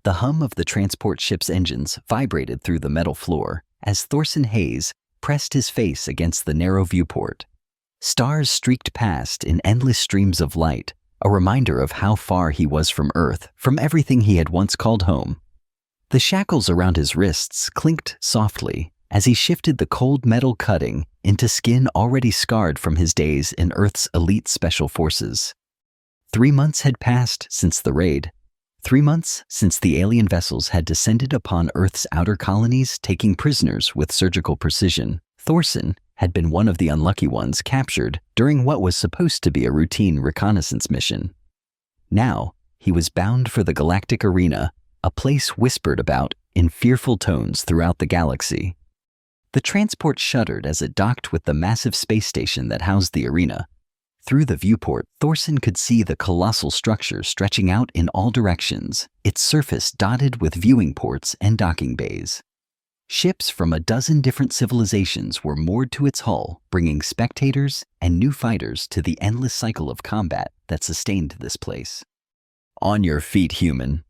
The hum of the transport ship's engines vibrated through the metal floor as Thorson Hayes pressed his face against the narrow viewport. Stars streaked past in endless streams of light, a reminder of how far he was from Earth, from everything he had once called home. The shackles around his wrists clinked softly as he shifted the cold metal cutting into skin already scarred from his days in Earth's elite special forces. 3 months had passed since the raid. 3 months since the alien vessels had descended upon Earth's outer colonies, taking prisoners with surgical precision. Thorson had been one of the unlucky ones captured during what was supposed to be a routine reconnaissance mission. Now, he was bound for the galactic arena, a place whispered about in fearful tones throughout the galaxy. The transport shuddered as it docked with the massive space station that housed the arena. Through the viewport, Thorson could see the colossal structure stretching out in all directions, its surface dotted with viewing ports and docking bays. Ships from a dozen different civilizations were moored to its hull, bringing spectators and new fighters to the endless cycle of combat that sustained this place. "On your feet, human."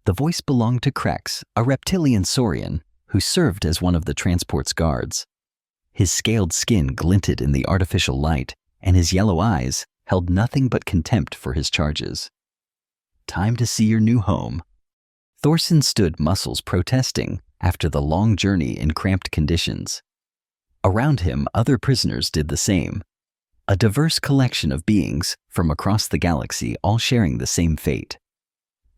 The voice belonged to Krex, a reptilian saurian who served as one of the transport's guards. His scaled skin glinted in the artificial light, and his yellow eyes held nothing but contempt for his charges. "Time to see your new home." Thorson stood, muscles protesting after the long journey in cramped conditions. Around him, other prisoners did the same. A diverse collection of beings from across the galaxy, all sharing the same fate.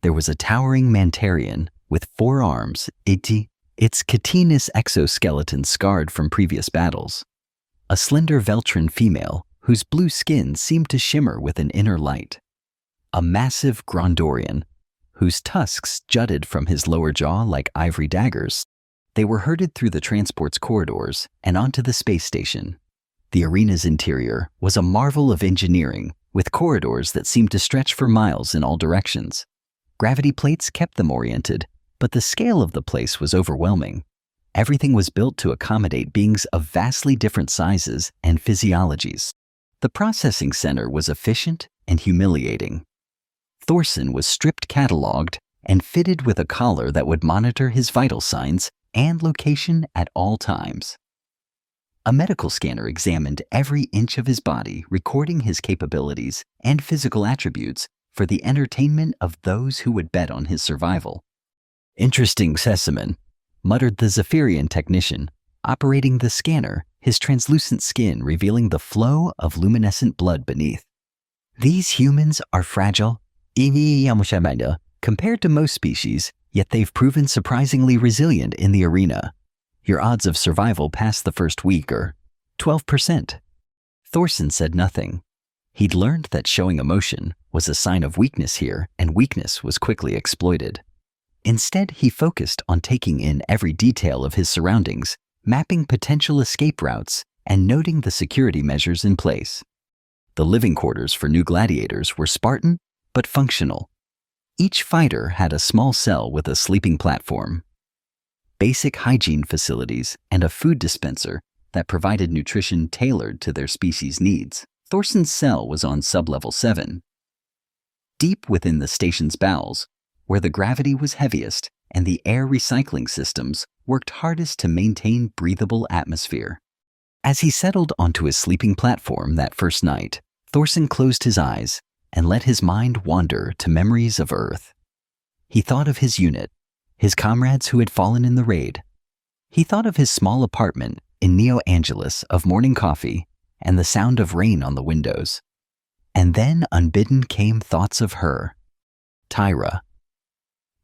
There was a towering Mantarian with 4 arms, its chitinous exoskeleton scarred from previous battles. A slender Veltran female whose blue skin seemed to shimmer with an inner light. A massive Grondorian whose tusks jutted from his lower jaw like ivory daggers. They were herded through the transport's corridors and onto the space station. The arena's interior was a marvel of engineering, with corridors that seemed to stretch for miles in all directions. Gravity plates kept them oriented, but the scale of the place was overwhelming. Everything was built to accommodate beings of vastly different sizes and physiologies. The processing center was efficient and humiliating. Thorson was stripped cataloged and fitted with a collar that would monitor his vital signs and location at all times. A medical scanner examined every inch of his body, recording his capabilities and physical attributes for the entertainment of those who would bet on his survival. "Interesting specimen," muttered the Zephyrian technician, operating the scanner, his translucent skin revealing the flow of luminescent blood beneath. "These humans are fragile, compared to most species, yet they've proven surprisingly resilient in the arena. Your odds of survival past the first week are 12%. Thorson said nothing. He'd learned that showing emotion was a sign of weakness here, and weakness was quickly exploited. Instead, he focused on taking in every detail of his surroundings, mapping potential escape routes, and noting the security measures in place. The living quarters for new gladiators were Spartan, but functional. Each fighter had a small cell with a sleeping platform, basic hygiene facilities, and a food dispenser that provided nutrition tailored to their species' needs. Thorson's cell was on sublevel 7. Deep within the station's bowels, where the gravity was heaviest and the air recycling systems worked hardest to maintain breathable atmosphere. As he settled onto his sleeping platform that first night, Thorson closed his eyes and let his mind wander to memories of Earth. He thought of his unit, his comrades who had fallen in the raid. He thought of his small apartment in Neo Angeles, of morning coffee and the sound of rain on the windows. And then, unbidden, came thoughts of her, Tyra.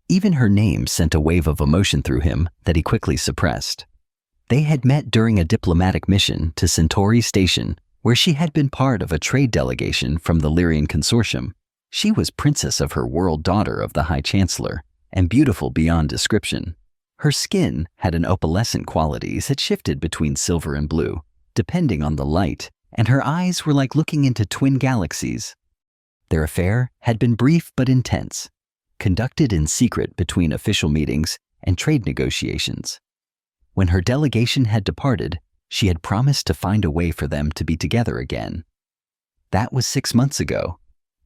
Even her name sent a wave of emotion through him that he quickly suppressed. They had met during a diplomatic mission to Centauri Station, where she had been part of a trade delegation from the Lyrian Consortium. She was princess of her world, daughter of the High Chancellor, and beautiful beyond description. Her skin had an opalescent quality that shifted between silver and blue, depending on the light, and her eyes were like looking into twin galaxies. Their affair had been brief but intense, conducted in secret between official meetings and trade negotiations. When her delegation had departed, she had promised to find a way for them to be together again. That was 6 months ago,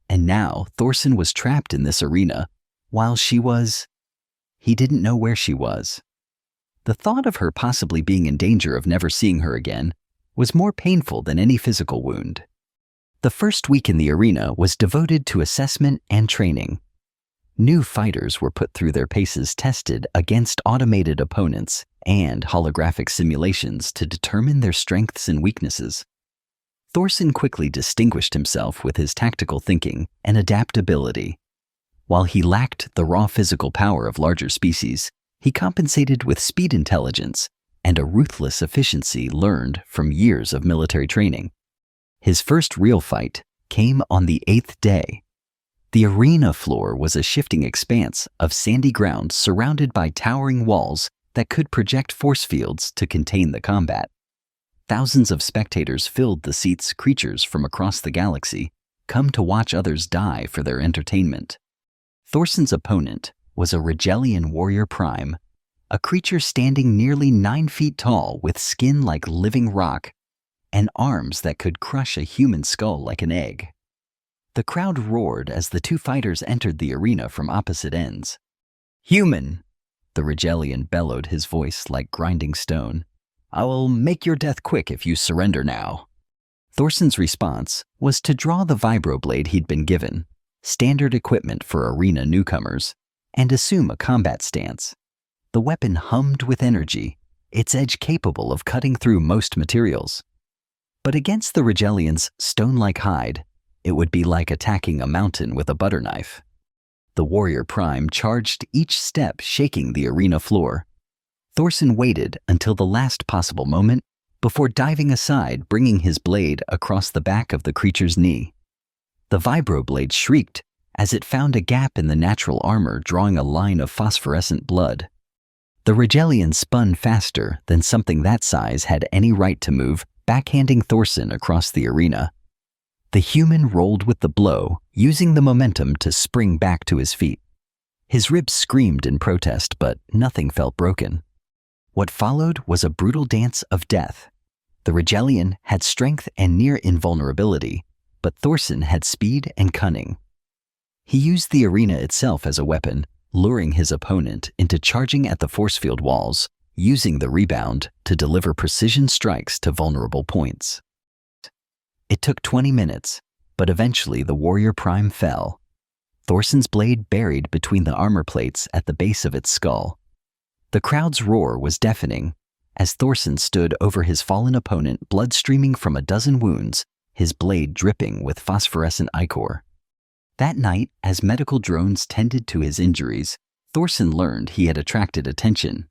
and now Thorson was trapped in this arena, While he didn't know where she was. The thought of her possibly being in danger of never seeing her again was more painful than any physical wound. The first week in the arena was devoted to assessment and training. New fighters were put through their paces tested against automated opponents and holographic simulations to determine their strengths and weaknesses. Thorson quickly distinguished himself with his tactical thinking and adaptability. While he lacked the raw physical power of larger species, he compensated with speed intelligence and a ruthless efficiency learned from years of military training. His first real fight came on the 8th day. The arena floor was a shifting expanse of sandy ground surrounded by towering walls that could project force fields to contain the combat. Thousands of spectators filled the seats. Creatures from across the galaxy come to watch others die for their entertainment. Thorson's opponent was a Rigelian warrior prime, a creature standing nearly 9 feet tall with skin like living rock and arms that could crush a human skull like an egg. The crowd roared as the two fighters entered the arena from opposite ends. "Human!" the Rigelian bellowed, his voice like grinding stone. "I will make your death quick if you surrender now." Thorson's response was to draw the vibroblade he'd been given, standard equipment for arena newcomers, and assume a combat stance. The weapon hummed with energy, its edge capable of cutting through most materials. But against the Rigelian's stone-like hide, it would be like attacking a mountain with a butter knife. The warrior prime charged each step, shaking the arena floor. Thorson waited until the last possible moment before diving aside, bringing his blade across the back of the creature's knee. The vibroblade shrieked as it found a gap in the natural armor, drawing a line of phosphorescent blood. The Rigelian spun faster than something that size had any right to move, backhanding Thorson across the arena. The human rolled with the blow, using the momentum to spring back to his feet. His ribs screamed in protest, but nothing felt broken. What followed was a brutal dance of death. The Rigelian had strength and near invulnerability, but Thorson had speed and cunning. He used the arena itself as a weapon, luring his opponent into charging at the force field walls, using the rebound to deliver precision strikes to vulnerable points. It took 20 minutes, but eventually the warrior prime fell. Thorson's blade buried between the armor plates at the base of its skull. The crowd's roar was deafening as Thorson stood over his fallen opponent, blood streaming from a dozen wounds, his blade dripping with phosphorescent ichor. That night, as medical drones tended to his injuries, Thorson learned he had attracted attention.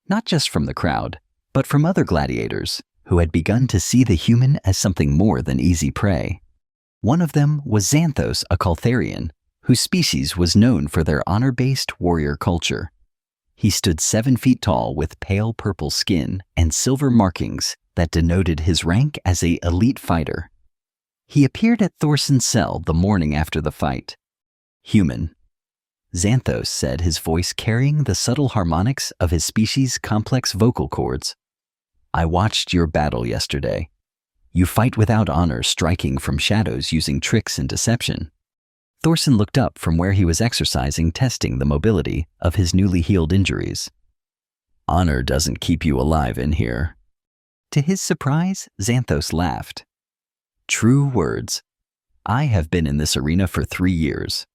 Not just from the crowd, but from other gladiators who had begun to see the human as something more than easy prey. One of them was Xanthos, a Caltharian, whose species was known for their honor-based warrior culture. He stood 7 feet tall with pale purple skin and silver markings that denoted his rank as an elite fighter. He appeared at Thorson's cell the morning after the fight. "Human," Xanthos said, his voice carrying the subtle harmonics of his species' complex vocal cords. "I watched your battle yesterday. You fight without honor, striking from shadows using tricks and deception." Thorson looked up from where he was exercising, testing the mobility of his newly healed injuries. "Honor doesn't keep you alive in here." To his surprise, Xanthos laughed. "True words. I have been in this arena for 3 years.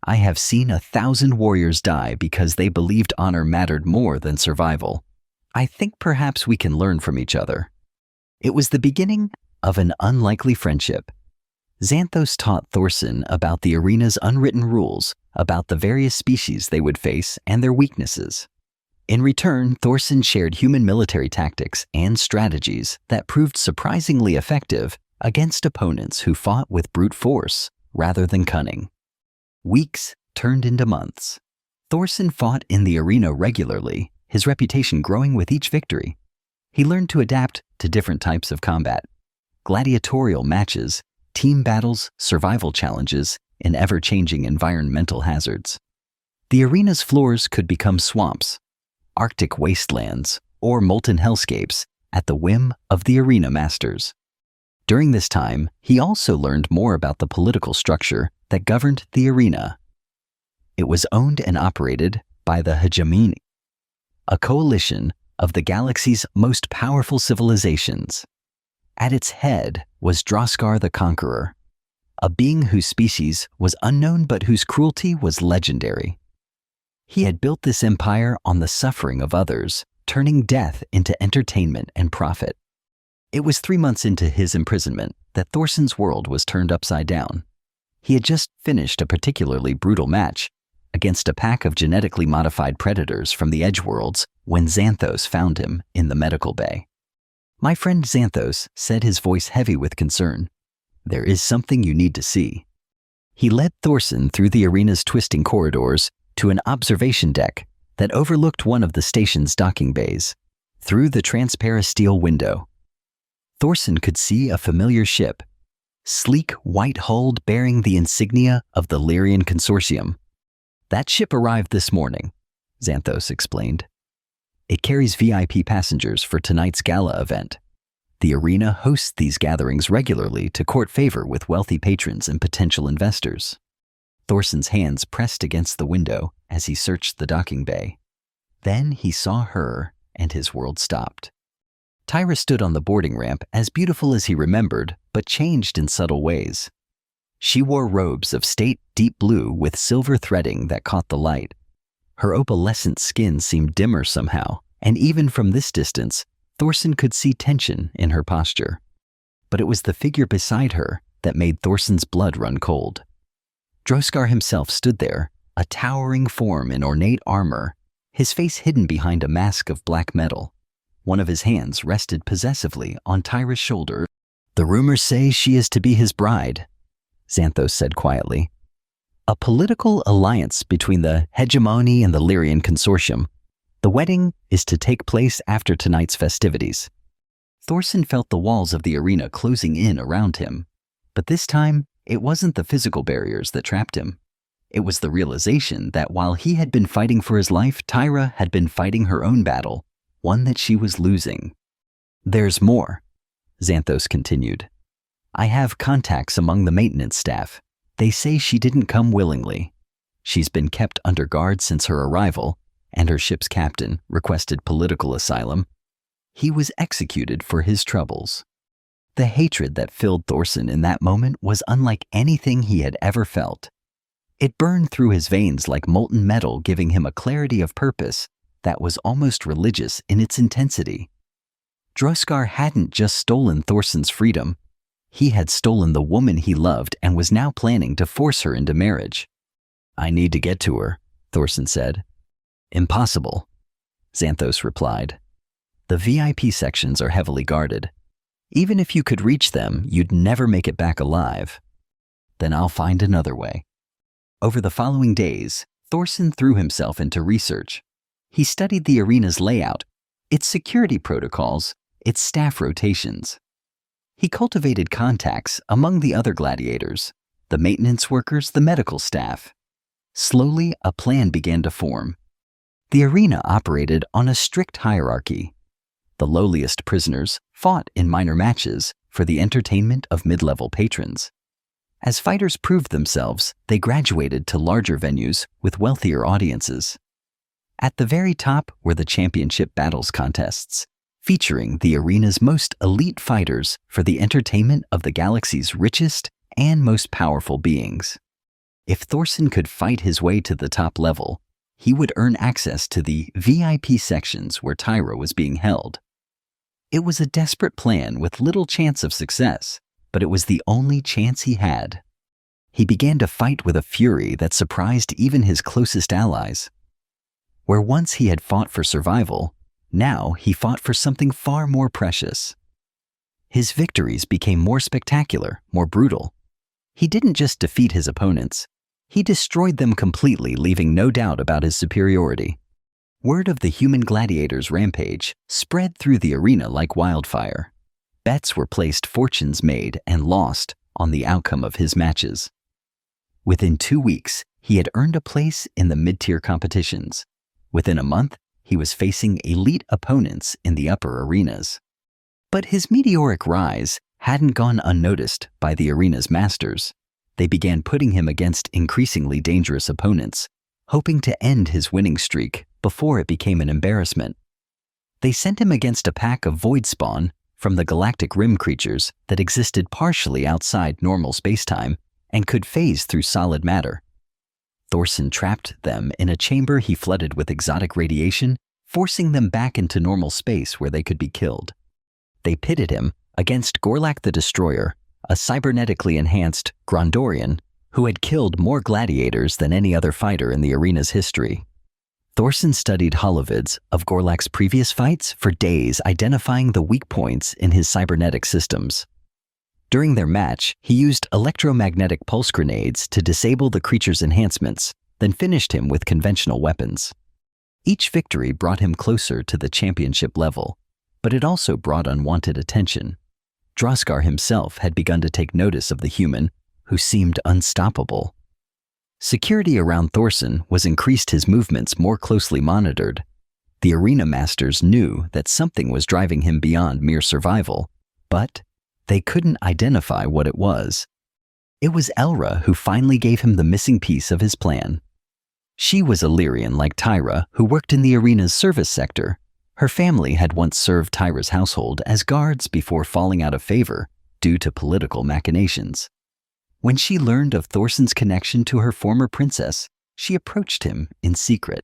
I have seen 1,000 warriors die because they believed honor mattered more than survival. I think perhaps we can learn from each other." It was the beginning of an unlikely friendship. Xanthos taught Thorson about the arena's unwritten rules, about the various species they would face and their weaknesses. In return, Thorson shared human military tactics and strategies that proved surprisingly effective against opponents who fought with brute force rather than cunning. Weeks turned into months. Thorson fought in the arena regularly, his reputation growing with each victory. He learned to adapt to different types of combat: gladiatorial matches, team battles, survival challenges, and ever-changing environmental hazards. The arena's floors could become swamps, Arctic wastelands, or molten hellscapes at the whim of the arena masters. During this time, he also learned more about the political structure that governed the arena. It was owned and operated by the Hegemony, a coalition of the galaxy's most powerful civilizations. At its head was Droskar the Conqueror, a being whose species was unknown but whose cruelty was legendary. He had built this empire on the suffering of others, turning death into entertainment and profit. It was 3 months into his imprisonment that Thorsson's world was turned upside down. He had just finished a particularly brutal match against a pack of genetically modified predators from the Edgeworlds when Xanthos found him in the medical bay. My friend Xanthos said, his voice heavy with concern, "There is something you need to see." He led Thorsson through the arena's twisting corridors to an observation deck that overlooked one of the station's docking bays. Through the transparent steel window, Thorsson could see a familiar ship, sleek white-hulled bearing the insignia of the Lyrian Consortium. "That ship arrived this morning," Xanthos explained. "It carries VIP passengers for tonight's gala event. The arena hosts these gatherings regularly to court favor with wealthy patrons and potential investors." Thorsson's hands pressed against the window as he searched the docking bay. Then he saw her, and his world stopped. Tyra stood on the boarding ramp, as beautiful as he remembered, but changed in subtle ways. She wore robes of state deep blue with silver threading that caught the light. Her opalescent skin seemed dimmer somehow, and even from this distance, Thorsson could see tension in her posture. But it was the figure beside her that made Thorsson's blood run cold. Droskar himself stood there, a towering form in ornate armor, his face hidden behind a mask of black metal. One of his hands rested possessively on Tyra's shoulder. "The rumors say she is to be his bride," Xanthos said quietly. "A political alliance between the Hegemony and the Lyrian Consortium. The wedding is to take place after tonight's festivities." Thorsson felt the walls of the arena closing in around him. But this time, it wasn't the physical barriers that trapped him. It was the realization that while he had been fighting for his life, Tyra had been fighting her own battle, one that she was losing. "There's more," Xanthos continued. "I have contacts among the maintenance staff. They say she didn't come willingly. She's been kept under guard since her arrival, and her ship's captain requested political asylum. He was executed for his troubles." The hatred that filled Thorsson in that moment was unlike anything he had ever felt. It burned through his veins like molten metal, giving him a clarity of purpose that was almost religious in its intensity. Droskar hadn't just stolen Thorsson's freedom. He had stolen the woman he loved and was now planning to force her into marriage. "I need to get to her," Thorsson said. "Impossible," Xanthos replied. "The VIP sections are heavily guarded. Even if you could reach them, you'd never make it back alive." "Then I'll find another way." Over the following days, Thorsson threw himself into research. He studied the arena's layout, its security protocols, its staff rotations. He cultivated contacts among the other gladiators, the maintenance workers, the medical staff. Slowly, a plan began to form. The arena operated on a strict hierarchy. The lowliest prisoners fought in minor matches for the entertainment of mid-level patrons. As fighters proved themselves, they graduated to larger venues with wealthier audiences. At the very top were the championship battles contests, featuring the arena's most elite fighters for the entertainment of the galaxy's richest and most powerful beings. If Thorsson could fight his way to the top level, he would earn access to the VIP sections where Tyra was being held. It was a desperate plan with little chance of success, but it was the only chance he had. He began to fight with a fury that surprised even his closest allies. Where once he had fought for survival, now he fought for something far more precious. His victories became more spectacular, more brutal. He didn't just defeat his opponents, he destroyed them completely, leaving no doubt about his superiority. Word of the human gladiator's rampage spread through the arena like wildfire. Bets were placed, fortunes made and lost on the outcome of his matches. Within 2 weeks, he had earned a place in the mid-tier competitions. Within a month, he was facing elite opponents in the upper arenas. But his meteoric rise hadn't gone unnoticed by the arena's masters. They began putting him against increasingly dangerous opponents, hoping to end his winning streak before it became an embarrassment. They sent him against a pack of void spawn from the galactic rim creatures that existed partially outside normal spacetime and could phase through solid matter. Thorson trapped them in a chamber he flooded with exotic radiation, forcing them back into normal space where they could be killed. They pitted him against Gorlak the Destroyer, a cybernetically enhanced Grondorian who had killed more gladiators than any other fighter in the arena's history. Thorson studied holovids of Gorlak's previous fights for days, identifying the weak points in his cybernetic systems. During their match, he used electromagnetic pulse grenades to disable the creature's enhancements, then finished him with conventional weapons. Each victory brought him closer to the championship level, but it also brought unwanted attention. Droskar himself had begun to take notice of the human, who seemed unstoppable. Security around Thorson was increased, his movements more closely monitored. The arena masters knew that something was driving him beyond mere survival, but they couldn't identify what it was. It was Elra who finally gave him the missing piece of his plan. She was Illyrian like Tyra, who worked in the arena's service sector. Her family had once served Tyra's household as guards before falling out of favor due to political machinations. When she learned of Thorson's connection to her former princess, she approached him in secret.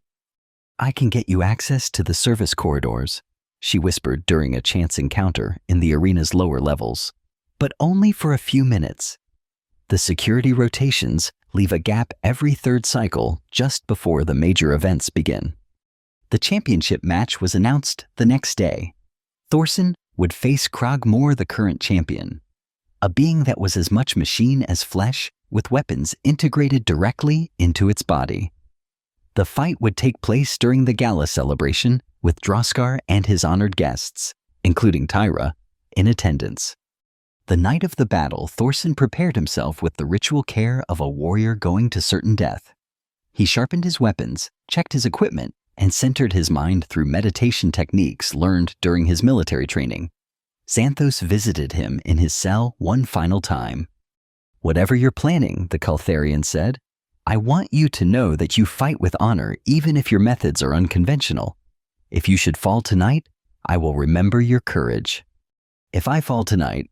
"I can get you access to the service corridors," she whispered during a chance encounter in the arena's lower levels, "but only for a few minutes. The security rotations leave a gap every third cycle just before the major events begin." The championship match was announced the next day. Thorson would face Krogmor, the current champion, a being that was as much machine as flesh, with weapons integrated directly into its body. The fight would take place during the gala celebration, with Droskar and his honored guests, including Tyra, in attendance. The night of the battle, Thorson prepared himself with the ritual care of a warrior going to certain death. He sharpened his weapons, checked his equipment, and centered his mind through meditation techniques learned during his military training. Xanthos visited him in his cell one final time. "Whatever you're planning," the Caltharian said, "I want you to know that you fight with honor even if your methods are unconventional. If you should fall tonight, I will remember your courage." "If I fall tonight,"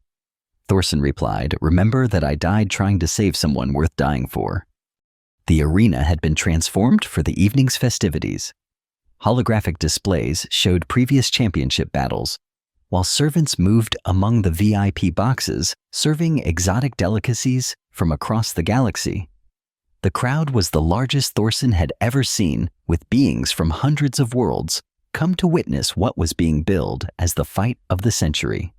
Thorson replied, "remember that I died trying to save someone worth dying for." The arena had been transformed for the evening's festivities. Holographic displays showed previous championship battles, while servants moved among the VIP boxes, serving exotic delicacies from across the galaxy. The crowd was the largest Thorson had ever seen, with beings from hundreds of worlds come to witness what was being billed as the fight of the century.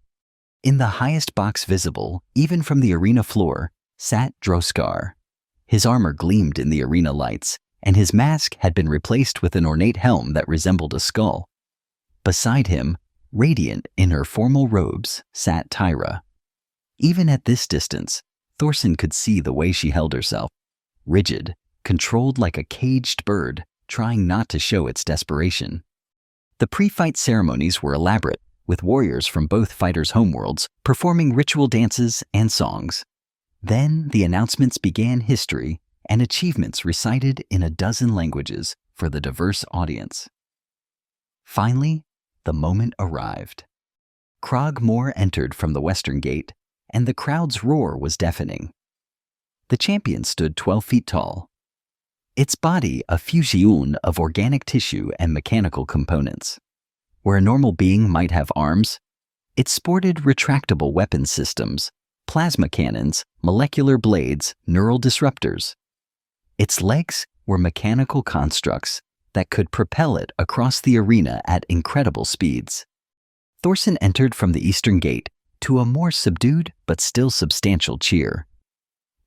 In the highest box visible, even from the arena floor, sat Droskar. His armor gleamed in the arena lights, and his mask had been replaced with an ornate helm that resembled a skull. Beside him, radiant in her formal robes, sat Tyra. Even at this distance, Thorson could see the way she held herself, rigid, controlled like a caged bird, trying not to show its desperation. The pre-fight ceremonies were elaborate, with warriors from both fighters' homeworlds performing ritual dances and songs. Then the announcements began, history and achievements recited in a dozen languages for the diverse audience. Finally, the moment arrived. Krogmor entered from the western gate, and the crowd's roar was deafening. The champion stood 12 feet tall, its body a fusion of organic tissue and mechanical components. Where a normal being might have arms, it sported retractable weapon systems, plasma cannons, molecular blades, neural disruptors. Its legs were mechanical constructs that could propel it across the arena at incredible speeds. Thorson entered from the eastern gate to a more subdued but still substantial cheer.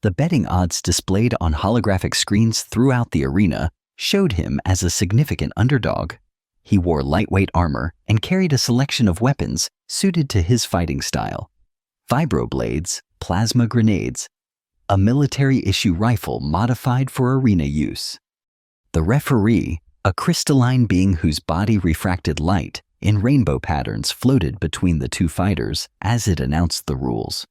The betting odds displayed on holographic screens throughout the arena showed him as a significant underdog. He wore lightweight armor and carried a selection of weapons suited to his fighting style: vibroblades, plasma grenades, a military-issue rifle modified for arena use. The referee, a crystalline being whose body refracted light in rainbow patterns, floated between the two fighters as it announced the rules.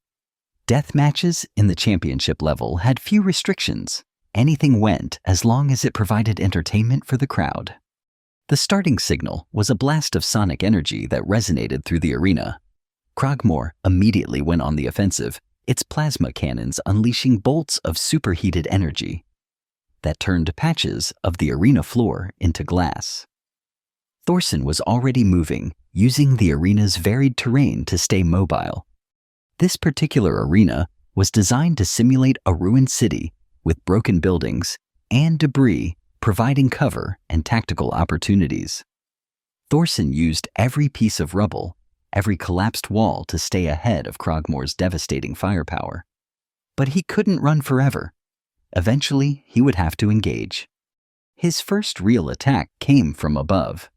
Death matches in the championship level had few restrictions. anything went as long as it provided entertainment for the crowd. The starting signal was a blast of sonic energy that resonated through the arena. Krogmore immediately went on the offensive, its plasma cannons unleashing bolts of superheated energy that turned patches of the arena floor into glass. Thorson was already moving, using the arena's varied terrain to stay mobile. This particular arena was designed to simulate a ruined city with broken buildings and debris providing cover and tactical opportunities. Thorson used every piece of rubble, every collapsed wall to stay ahead of Krogmore's devastating firepower. But he couldn't run forever. Eventually, he would have to engage. His first real attack came from above.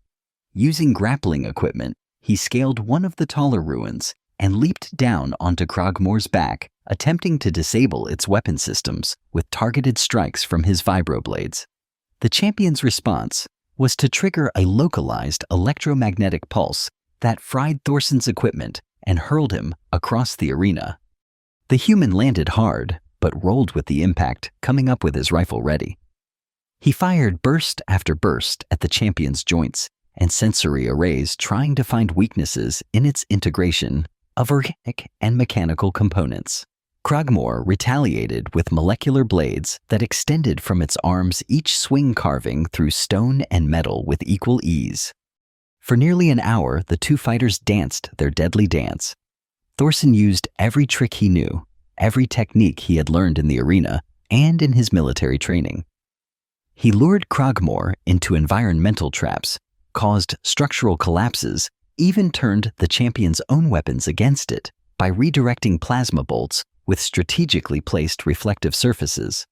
Using grappling equipment, he scaled one of the taller ruins and leaped down onto Krogmore's back, attempting to disable its weapon systems with targeted strikes from his vibroblades. The champion's response was to trigger a localized electromagnetic pulse that fried Thorson's equipment and hurled him across the arena. The human landed hard, but rolled with the impact, coming up with his rifle ready. He fired burst after burst at the champion's joints and sensory arrays, trying to find weaknesses in its integration of organic and mechanical components. Krogmore retaliated with molecular blades that extended from its arms, each swing carving through stone and metal with equal ease. For nearly an hour, the two fighters danced their deadly dance. Thorson used every trick he knew, every technique he had learned in the arena and in his military training. He lured Krogmore into environmental traps, caused structural collapses, even turned the champion's own weapons against it by redirecting plasma bolts with strategically placed reflective surfaces.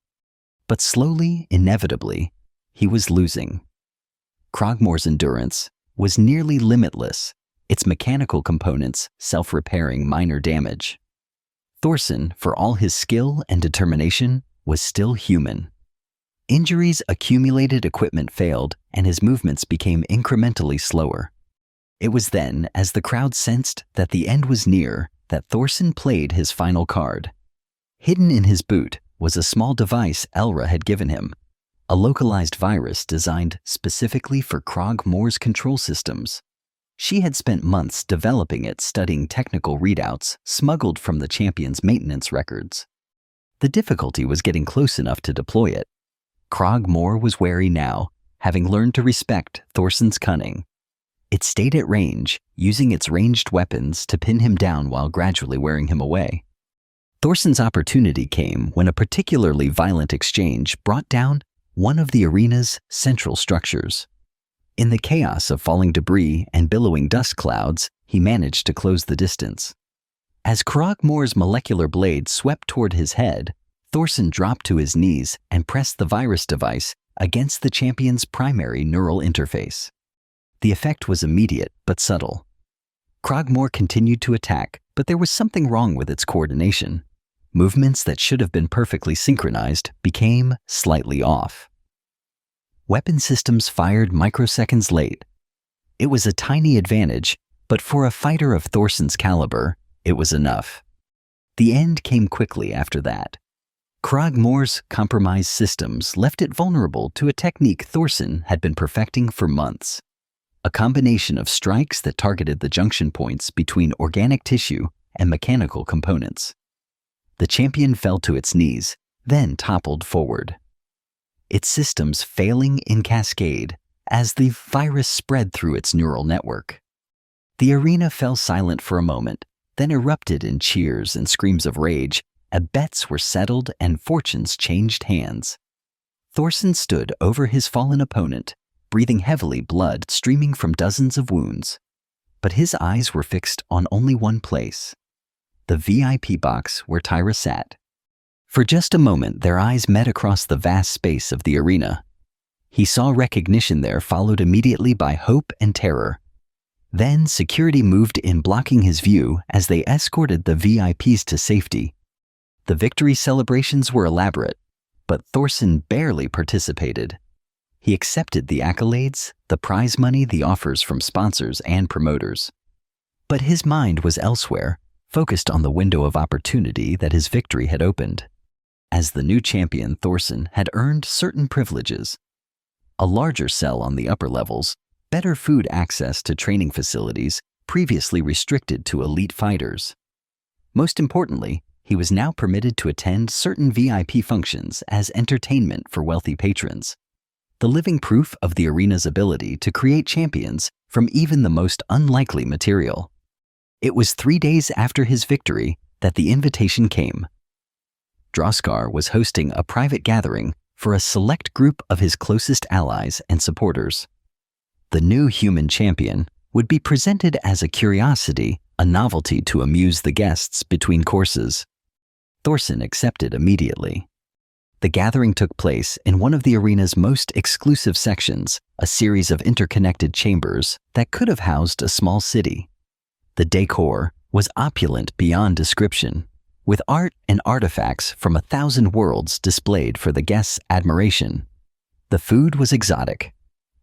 But slowly, inevitably, he was losing. Krogmore's endurance was nearly limitless, its mechanical components self-repairing minor damage. Thorson, for all his skill and determination, was still human. Injuries accumulated, equipment failed, and his movements became incrementally slower. It was then, as the crowd sensed that the end was near, that Thorson played his final card. Hidden in his boot was a small device Elra had given him, a localized virus designed specifically for Krogmore's control systems. She had spent months developing it, studying technical readouts smuggled from the champion's maintenance records. The difficulty was getting close enough to deploy it. Krogmore was wary now, having learned to respect Thorson's cunning. It stayed at range, using its ranged weapons to pin him down while gradually wearing him away. Thorson's opportunity came when a particularly violent exchange brought down one of the arena's central structures. In the chaos of falling debris and billowing dust clouds, he managed to close the distance. As Krogmore's molecular blade swept toward his head, Thorson dropped to his knees and pressed the virus device against the champion's primary neural interface. The effect was immediate but subtle. Krogmore continued to attack, but there was something wrong with its coordination. Movements that should have been perfectly synchronized became slightly off. Weapon systems fired microseconds late. It was a tiny advantage, but for a fighter of Thorson's caliber, it was enough. The end came quickly after that. Krogmore's compromised systems left it vulnerable to a technique Thorson had been perfecting for months. A combination of strikes that targeted the junction points between organic tissue and mechanical components. The champion fell to its knees, then toppled forward. Its systems failing in cascade as the virus spread through its neural network. The arena fell silent for a moment, then erupted in cheers and screams of rage. Bets were settled and fortunes changed hands. Thorson stood over his fallen opponent, breathing heavily, blood streaming from dozens of wounds. But his eyes were fixed on only one place, the VIP box where Tyra sat. For just a moment, their eyes met across the vast space of the arena. He saw recognition there, followed immediately by hope and terror. Then security moved in, blocking his view as they escorted the VIPs to safety. The victory celebrations were elaborate, but Thorson barely participated. He accepted the accolades, the prize money, the offers from sponsors and promoters. But his mind was elsewhere, focused on the window of opportunity that his victory had opened. As the new champion, Thorson had earned certain privileges. A larger cell on the upper levels, better food access to training facilities previously restricted to elite fighters. Most importantly, he was now permitted to attend certain VIP functions as entertainment for wealthy patrons, the living proof of the arena's ability to create champions from even the most unlikely material. It was 3 days after his victory that the invitation came. Droskar was hosting a private gathering for a select group of his closest allies and supporters. The new human champion would be presented as a curiosity, a novelty to amuse the guests between courses. Thorson accepted immediately. The gathering took place in one of the arena's most exclusive sections, a series of interconnected chambers that could have housed a small city. The decor was opulent beyond description, with art and artifacts from 1,000 worlds displayed for the guests' admiration. The food was exotic,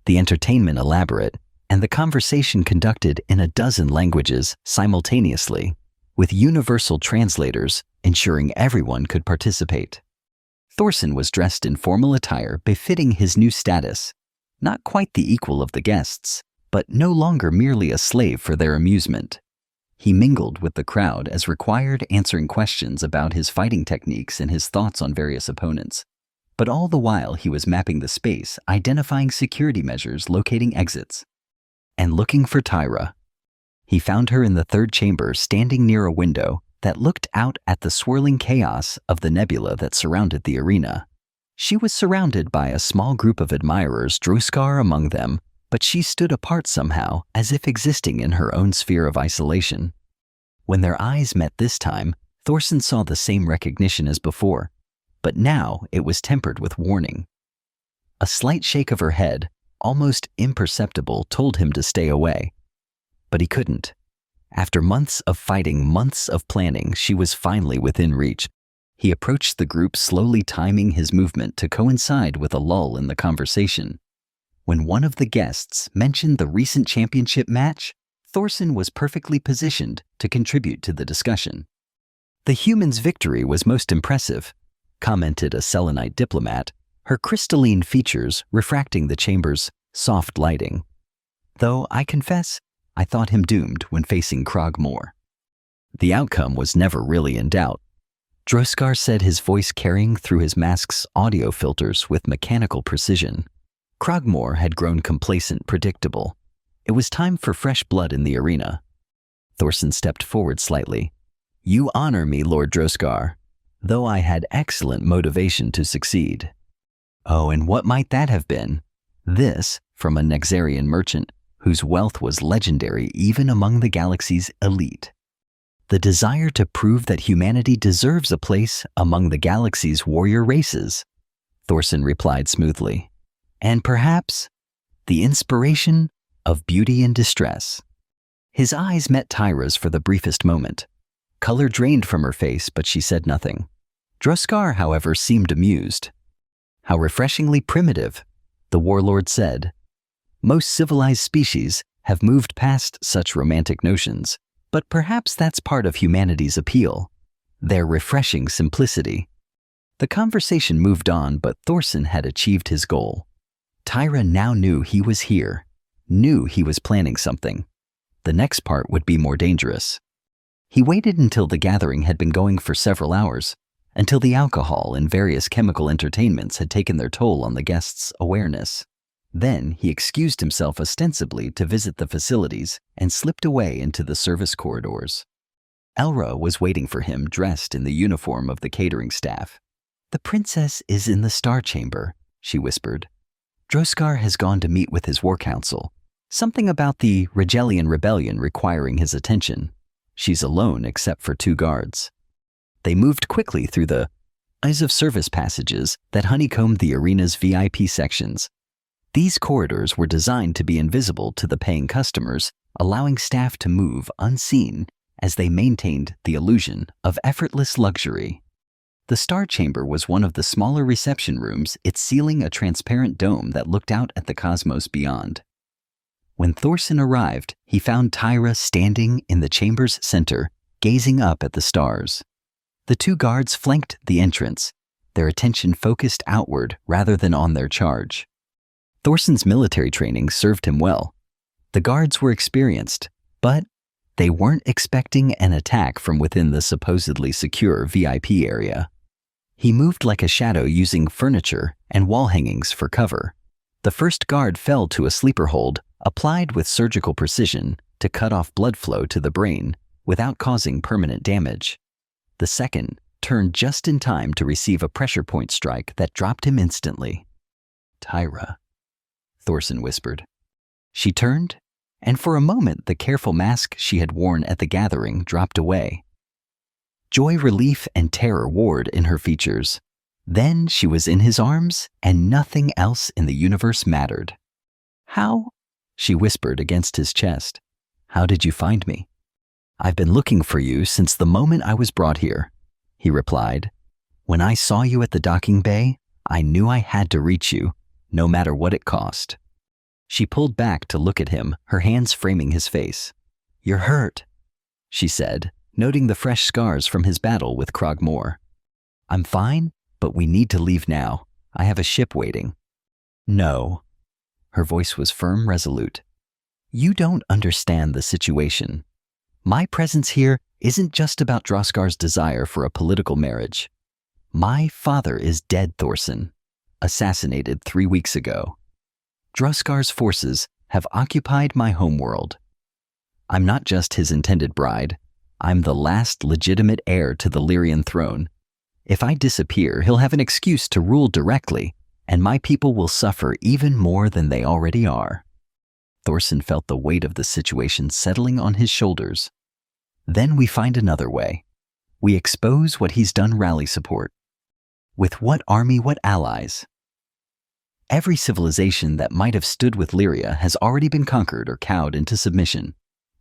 the entertainment elaborate, and the conversation conducted in a dozen languages simultaneously, with universal translators ensuring everyone could participate. Thorson was dressed in formal attire befitting his new status, not quite the equal of the guests, but no longer merely a slave for their amusement. He mingled with the crowd as required, answering questions about his fighting techniques and his thoughts on various opponents. But all the while he was mapping the space, identifying security measures, locating exits, and looking for Tyra. He found her in the third chamber, standing near a window that looked out at the swirling chaos of the nebula that surrounded the arena. She was surrounded by a small group of admirers, Droskar among them, but she stood apart somehow, as if existing in her own sphere of isolation. When their eyes met this time, Thorson saw the same recognition as before, but now it was tempered with warning. A slight shake of her head, almost imperceptible, told him to stay away. But he couldn't. After months of fighting, months of planning, she was finally within reach. He approached the group, slowly timing his movement to coincide with a lull in the conversation. When one of the guests mentioned the recent championship match, Thorson was perfectly positioned to contribute to the discussion. "The human's victory was most impressive," commented a Selenite diplomat, her crystalline features refracting the chamber's soft lighting. "Though I confess, I thought him doomed when facing Krogmore." The outcome was never really in doubt. Droskar said, his voice carrying through his mask's audio filters with mechanical precision. Krogmore had grown complacent, predictable. It was time for fresh blood in the arena. Thorson stepped forward slightly. "You honor me, Lord Droskar, though I had excellent motivation to succeed." "Oh, and what might that have been?" This from a Nexarian merchant whose wealth was legendary even among the galaxy's elite. "The desire to prove that humanity deserves a place among the galaxy's warrior races," Thorson replied smoothly. "And perhaps the inspiration of beauty in distress." His eyes met Tyra's for the briefest moment. Color drained from her face, but she said nothing. Droskar, however, seemed amused. "How refreshingly primitive," the warlord said. "Most civilized species have moved past such romantic notions, but perhaps that's part of humanity's appeal, their refreshing simplicity." The conversation moved on, but Thorson had achieved his goal. Tyra now knew he was here, knew he was planning something. The next part would be more dangerous. He waited until the gathering had been going for several hours, until the alcohol and various chemical entertainments had taken their toll on the guests' awareness. Then he excused himself ostensibly to visit the facilities and slipped away into the service corridors. Elra was waiting for him, dressed in the uniform of the catering staff. "The princess is in the Star Chamber," she whispered. "Droskar has gone to meet with his war council. Something about the Regelian rebellion requiring his attention. She's alone except for 2 guards." They moved quickly through the eyes of service passages that honeycombed the arena's VIP sections. These corridors were designed to be invisible to the paying customers, allowing staff to move unseen as they maintained the illusion of effortless luxury. The Star Chamber was one of the smaller reception rooms, its ceiling a transparent dome that looked out at the cosmos beyond. When Thorson arrived, he found Tyra standing in the chamber's center, gazing up at the stars. The 2 guards flanked the entrance, their attention focused outward rather than on their charge. Thorson's military training served him well. The guards were experienced, but they weren't expecting an attack from within the supposedly secure VIP area. He moved like a shadow using furniture and wall hangings for cover. The first guard fell to a sleeper hold applied with surgical precision to cut off blood flow to the brain without causing permanent damage. The second turned just in time to receive a pressure point strike that dropped him instantly. "Tyra," Thorson whispered. She turned, and for a moment the careful mask she had worn at the gathering dropped away. Joy, relief, and terror warred in her features. Then she was in his arms, and nothing else in the universe mattered. "How?" she whispered against his chest. "How did you find me?" "I've been looking for you since the moment I was brought here," he replied. "When I saw you at the docking bay, I knew I had to reach you, no matter what it cost." She pulled back to look at him, her hands framing his face. "You're hurt," she said, noting the fresh scars from his battle with Krogmore. "I'm fine, but we need to leave now. I have a ship waiting." "No." Her voice was firm, resolute. "You don't understand the situation. My presence here isn't just about Droskar's desire for a political marriage. My father is dead, Thorson, assassinated 3 weeks ago. Droskar's forces have occupied my homeworld. I'm not just his intended bride. I'm the last legitimate heir to the Lyrian throne. If I disappear, he'll have an excuse to rule directly, and my people will suffer even more than they already are." Thorson felt the weight of the situation settling on his shoulders. "Then we find another way. We expose what he's done rally support. With what army, what allies? Every civilization that might have stood with Lyria has already been conquered or cowed into submission.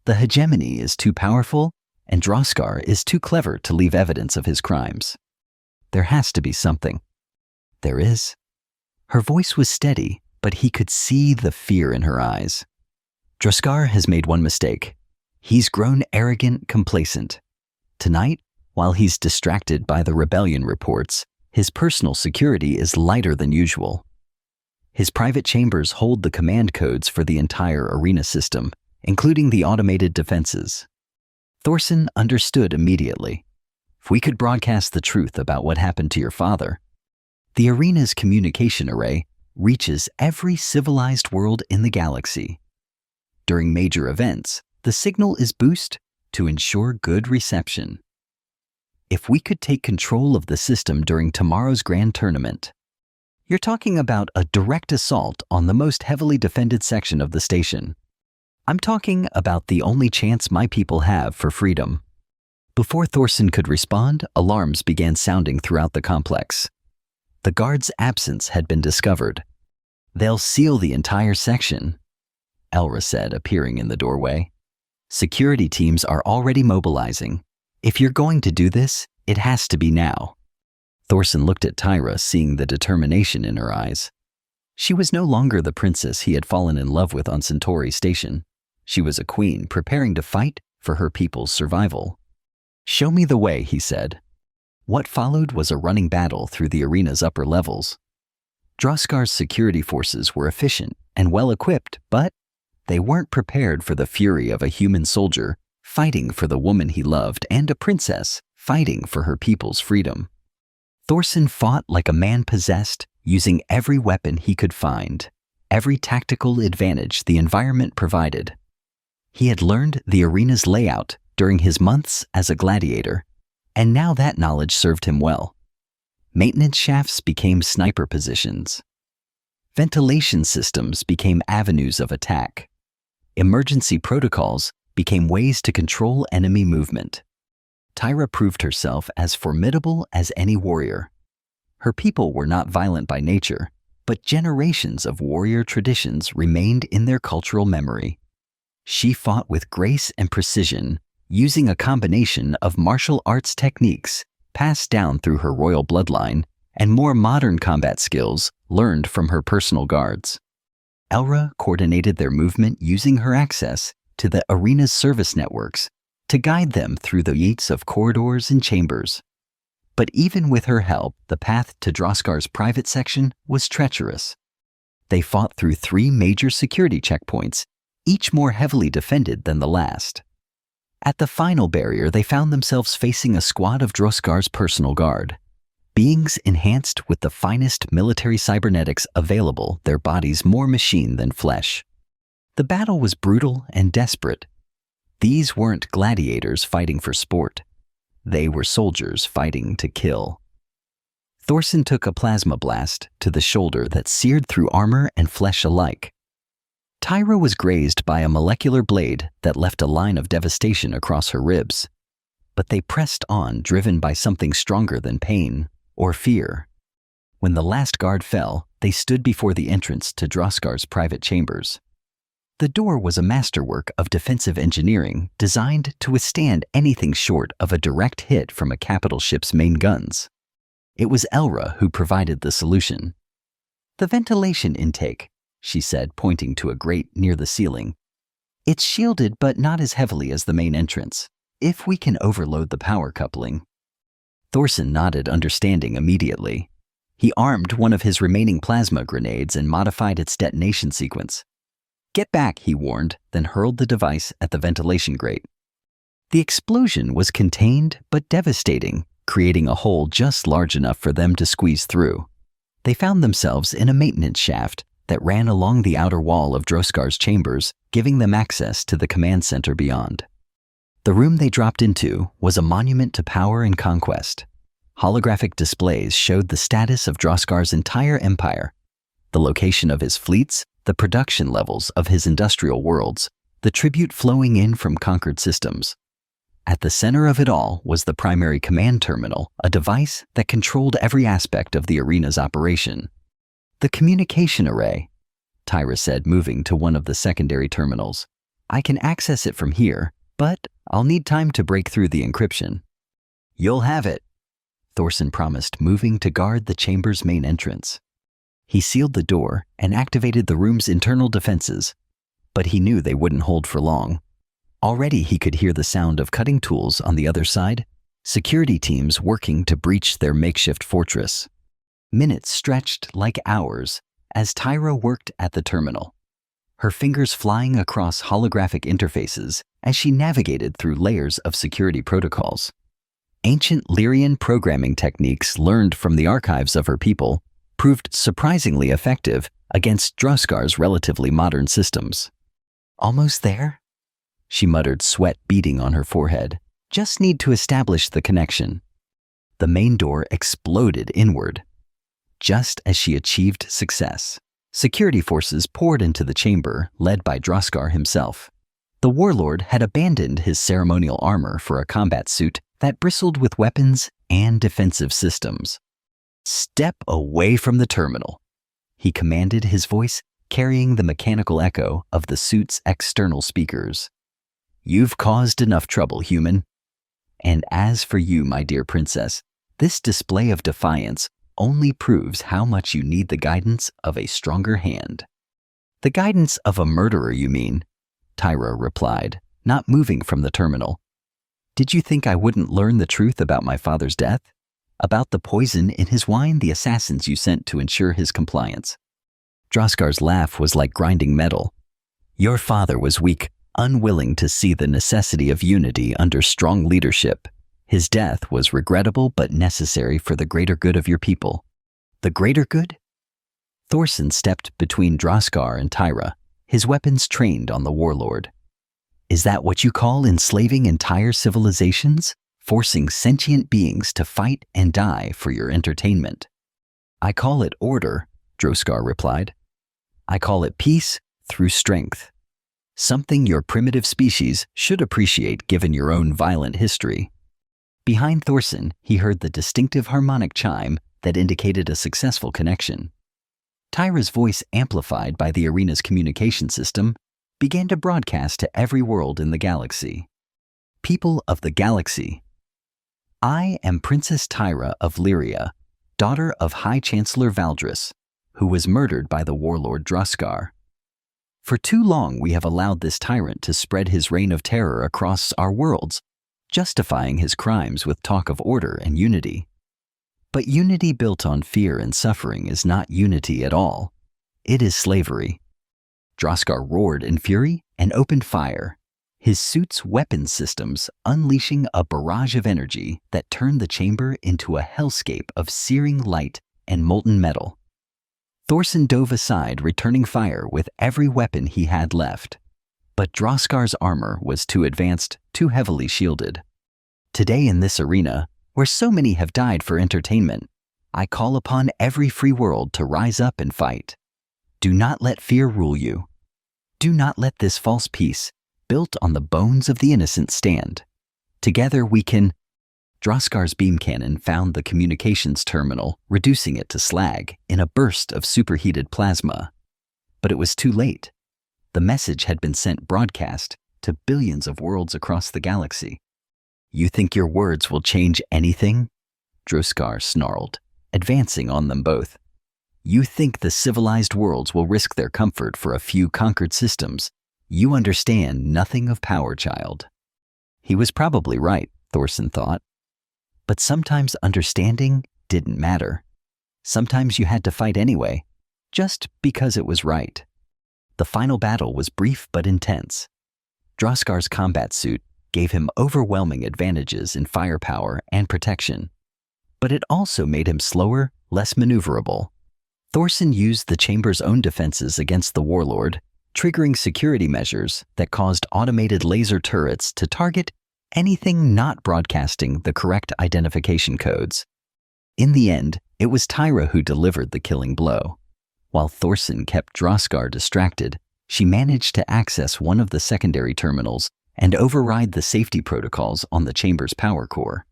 The hegemony is too powerful, and Droskar is too clever to leave evidence of his crimes. There has to be something." "There is." Her voice was steady, but he could see the fear in her eyes. "Droskar has made one mistake. He's grown arrogant, complacent. Tonight, while he's distracted by the rebellion reports, his personal security is lighter than usual. His private chambers hold the command codes for the entire arena system, including the automated defenses." Thorson understood immediately. If we could broadcast the truth about what happened to your father, the arena's communication array reaches every civilized world in the galaxy. During major events, the signal is boosted to ensure good reception. If we could take control of the system during tomorrow's grand tournament, you're talking about a direct assault on the most heavily defended section of the station. I'm talking about the only chance my people have for freedom. Before Thorson could respond, alarms began sounding throughout the complex. The guard's absence had been discovered. "They'll seal the entire section," Elra said, appearing in the doorway. "Security teams are already mobilizing. If you're going to do this, it has to be now." Thorson looked at Tyra, seeing the determination in her eyes. She was no longer the princess he had fallen in love with on Centauri Station. She was a queen preparing to fight for her people's survival. "Show me the way," he said. What followed was a running battle through the arena's upper levels. Droskar's security forces were efficient and well-equipped, but they weren't prepared for the fury of a human soldier fighting for the woman he loved and a princess fighting for her people's freedom. Thorson fought like a man possessed, using every weapon he could find, every tactical advantage the environment provided. He had learned the arena's layout during his months as a gladiator, and now that knowledge served him well. Maintenance shafts became sniper positions. Ventilation systems became avenues of attack. Emergency protocols became ways to control enemy movement. Tyra proved herself as formidable as any warrior. Her people were not violent by nature, but generations of warrior traditions remained in their cultural memory. She fought with grace and precision, using a combination of martial arts techniques passed down through her royal bloodline and more modern combat skills learned from her personal guards. Elra coordinated their movement using her access to the arena's service networks to guide them through the gates of corridors and chambers. But even with her help, the path to Droskar's private section was treacherous. They fought through 3 major security checkpoints, each more heavily defended than the last. At the final barrier, they found themselves facing a squad of Droskar's personal guard. Beings enhanced with the finest military cybernetics available, their bodies more machine than flesh. The battle was brutal and desperate. These weren't gladiators fighting for sport. They were soldiers fighting to kill. Thorson took a plasma blast to the shoulder that seared through armor and flesh alike. Tyra was grazed by a molecular blade that left a line of devastation across her ribs. But they pressed on, driven by something stronger than pain or fear. When the last guard fell, they stood before the entrance to Droskar's private chambers. The door was a masterwork of defensive engineering designed to withstand anything short of a direct hit from a capital ship's main guns. It was Elra who provided the solution. "The ventilation intake," she said, pointing to a grate near the ceiling. "It's shielded but not as heavily as the main entrance. If we can overload the power coupling." Thorson nodded, understanding immediately. He armed one of his remaining plasma grenades and modified its detonation sequence. "Get back," he warned, then hurled the device at the ventilation grate. The explosion was contained but devastating, creating a hole just large enough for them to squeeze through. They found themselves in a maintenance shaft that ran along the outer wall of Droskar's chambers, giving them access to the command center beyond. The room they dropped into was a monument to power and conquest. Holographic displays showed the status of Droskar's entire empire, the location of his fleets, the production levels of his industrial worlds, the tribute flowing in from conquered systems. At the center of it all was the primary command terminal, a device that controlled every aspect of the arena's operation. "The communication array," Tyra said, moving to one of the secondary terminals. "I can access it from here, but I'll need time to break through the encryption." "You'll have it," Thorson promised, moving to guard the chamber's main entrance. He sealed the door and activated the room's internal defenses, but he knew they wouldn't hold for long. Already he could hear the sound of cutting tools on the other side, security teams working to breach their makeshift fortress. Minutes stretched like hours as Tyra worked at the terminal, her fingers flying across holographic interfaces as she navigated through layers of security protocols. Ancient Lyrian programming techniques learned from the archives of her people proved surprisingly effective against Droskar's relatively modern systems. "Almost there?" she muttered, sweat beading on her forehead. "Just need to establish the connection." The main door exploded inward. Just as she achieved success, security forces poured into the chamber, led by Droskar himself. The warlord had abandoned his ceremonial armor for a combat suit that bristled with weapons and defensive systems. "Step away from the terminal," he commanded, his voice carrying the mechanical echo of the suit's external speakers. "You've caused enough trouble, human. And as for you, my dear princess, this display of defiance only proves how much you need the guidance of a stronger hand." "The guidance of a murderer, you mean?" Tyra replied, not moving from the terminal. "Did you think I wouldn't learn the truth about my father's death? About the poison in his wine, the assassins you sent to ensure his compliance?" Droskar's laugh was like grinding metal. "Your father was weak, unwilling to see the necessity of unity under strong leadership. His death was regrettable but necessary for the greater good of your people." "The greater good?" Thorson stepped between Droskar and Tyra, his weapons trained on the warlord. "Is that what you call enslaving entire civilizations? Forcing sentient beings to fight and die for your entertainment?" "I call it order," Droskar replied. "I call it peace through strength. Something your primitive species should appreciate given your own violent history." Behind Thorson, he heard the distinctive harmonic chime that indicated a successful connection. Tyra's voice, amplified by the arena's communication system, began to broadcast to every world in the galaxy. "People of the galaxy, I am Princess Tyra of Lyria, daughter of High Chancellor Valdris, who was murdered by the warlord Droskar. For too long we have allowed this tyrant to spread his reign of terror across our worlds, justifying his crimes with talk of order and unity. But unity built on fear and suffering is not unity at all. It is slavery. Droskar roared in fury and opened fire, his suit's weapon systems unleashing a barrage of energy that turned the chamber into a hellscape of searing light and molten metal. Thorson dove aside, returning fire with every weapon he had left. But Droskar's armor was too advanced, too heavily shielded. Today in this arena, where so many have died for entertainment, I call upon every free world to rise up and fight. Do not let fear rule you. Do not let this false peace, built on the bones of the innocent, stand. Together we can... Droskar's beam cannon found the communications terminal, reducing it to slag in a burst of superheated plasma. But it was too late. The message had been sent broadcast to billions of worlds across the galaxy. You think your words will change anything? Droskar snarled, advancing on them both. You think the civilized worlds will risk their comfort for a few conquered systems? You understand nothing of power, child. He was probably right, Thorson thought. But sometimes understanding didn't matter. Sometimes you had to fight anyway, just because it was right. The final battle was brief but intense. Droskar's combat suit gave him overwhelming advantages in firepower and protection, but it also made him slower, less maneuverable. Thorson used the chamber's own defenses against the warlord, triggering security measures that caused automated laser turrets to target anything not broadcasting the correct identification codes. In the end, it was Tyra who delivered the killing blow. While Thorson kept Droskar distracted, she managed to access one of the secondary terminals and override the safety protocols on the chamber's power core.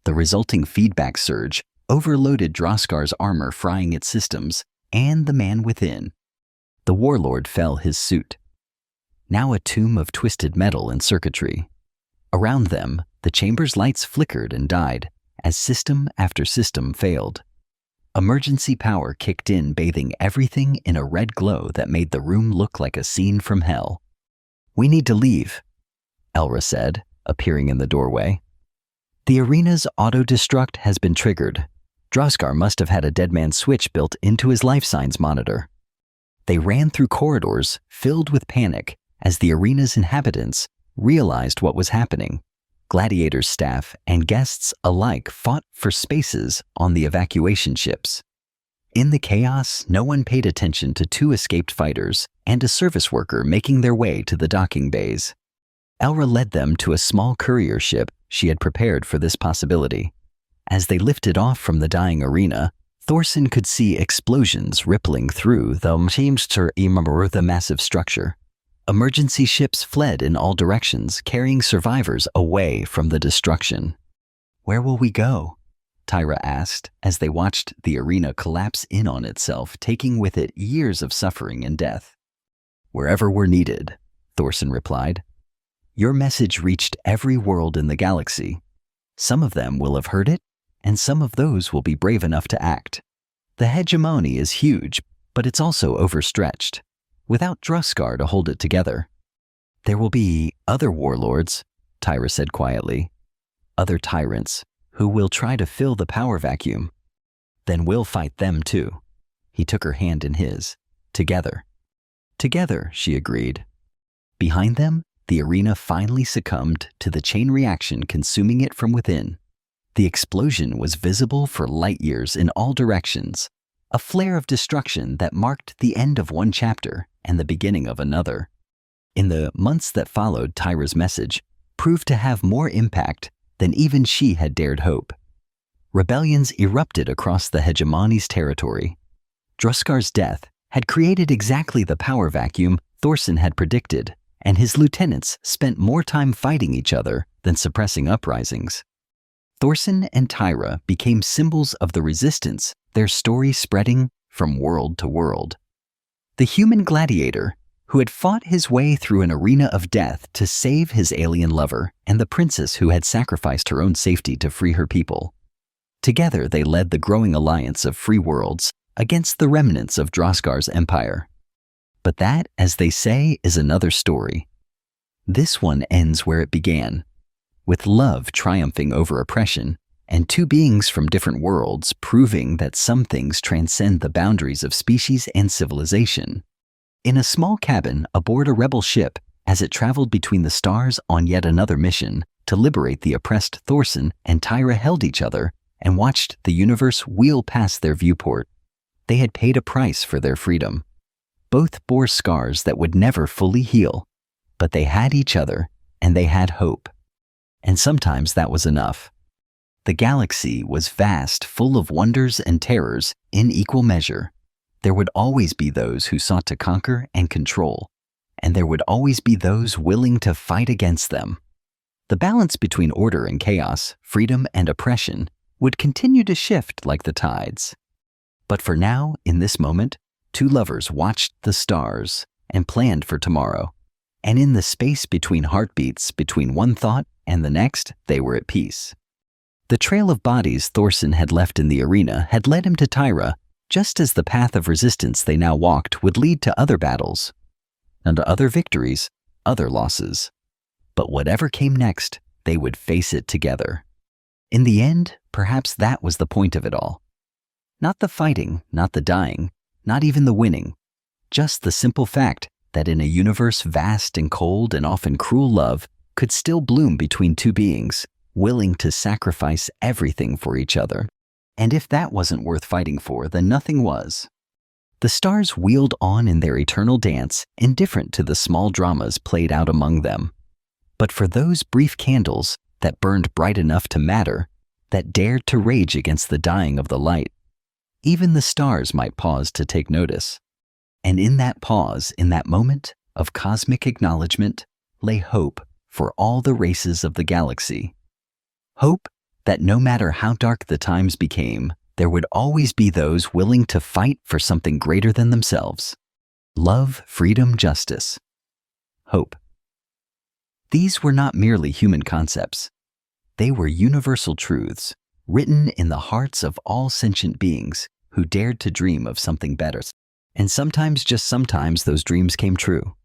The resulting feedback surge overloaded Droskar's armor, frying its systems and the man within. The warlord fell his suit, now a tomb of twisted metal and circuitry. Around them, the chamber's lights flickered and died as system after system failed. Emergency power kicked in, bathing everything in a red glow that made the room look like a scene from hell. We need to leave, Elra said, appearing in the doorway. The arena's auto-destruct has been triggered. Droskar must have had a dead man switch built into his life signs monitor. They ran through corridors filled with panic as the arena's inhabitants realized what was happening. Gladiator's staff and guests alike fought for spaces on the evacuation ships. In the chaos, no one paid attention to two escaped fighters and a service worker making their way to the docking bays. Elra led them to a small courier ship she had prepared for this possibility. As they lifted off from the dying arena, Thorson could see explosions rippling through the massive structure. Emergency ships fled in all directions, carrying survivors away from the destruction. Where will we go? Tyra asked as they watched the arena collapse in on itself, taking with it years of suffering and death. Wherever we're needed, Thorson replied. Your message reached every world in the galaxy. Some of them will have heard it, and some of those will be brave enough to act. The hegemony is huge, but it's also overstretched, without Droskar to hold it together. There will be other warlords, Tyra said quietly, other tyrants who will try to fill the power vacuum. Then we'll fight them too. He took her hand in his. Together. Together, she agreed. Behind them, the arena finally succumbed to the chain reaction, consuming it from within. The explosion was visible for light years in all directions, a flare of destruction that marked the end of one chapter and the beginning of another. In the months that followed, Tyra's message proved to have more impact than even she had dared hope. Rebellions erupted across the hegemony's territory. Droskar's death had created exactly the power vacuum Thorson had predicted, and his lieutenants spent more time fighting each other than suppressing uprisings. Thorson and Tyra became symbols of the resistance, their story spreading from world to world. The human gladiator, who had fought his way through an arena of death to save his alien lover, and the princess who had sacrificed her own safety to free her people. Together they led the growing alliance of free worlds against the remnants of Droskar's empire. But that, as they say, is another story. This one ends where it began, with love triumphing over oppression and two beings from different worlds, proving that some things transcend the boundaries of species and civilization. In a small cabin aboard a rebel ship, as it traveled between the stars on yet another mission to liberate the oppressed, Thorson and Tyra held each other and watched the universe wheel past their viewport. They had paid a price for their freedom. Both bore scars that would never fully heal, but they had each other and they had hope. And sometimes that was enough. The galaxy was vast, full of wonders and terrors in equal measure. There would always be those who sought to conquer and control, and there would always be those willing to fight against them. The balance between order and chaos, freedom and oppression, would continue to shift like the tides. But for now, in this moment, two lovers watched the stars and planned for tomorrow. And in the space between heartbeats, between one thought and the next, they were at peace. The trail of bodies Thorson had left in the arena had led him to Tyra, just as the path of resistance they now walked would lead to other battles, and to other victories, other losses. But whatever came next, they would face it together. In the end, perhaps that was the point of it all. Not the fighting, not the dying, not even the winning, just the simple fact that in a universe vast and cold and often cruel, love could still bloom between two beings, willing to sacrifice everything for each other. And if that wasn't worth fighting for, then nothing was. The stars wheeled on in their eternal dance, indifferent to the small dramas played out among them. But for those brief candles that burned bright enough to matter, that dared to rage against the dying of the light, even the stars might pause to take notice. And in that pause, in that moment of cosmic acknowledgement, lay hope for all the races of the galaxy. Hope that no matter how dark the times became, there would always be those willing to fight for something greater than themselves. Love, freedom, justice. Hope. These were not merely human concepts. They were universal truths, written in the hearts of all sentient beings who dared to dream of something better. And sometimes, just sometimes, those dreams came true.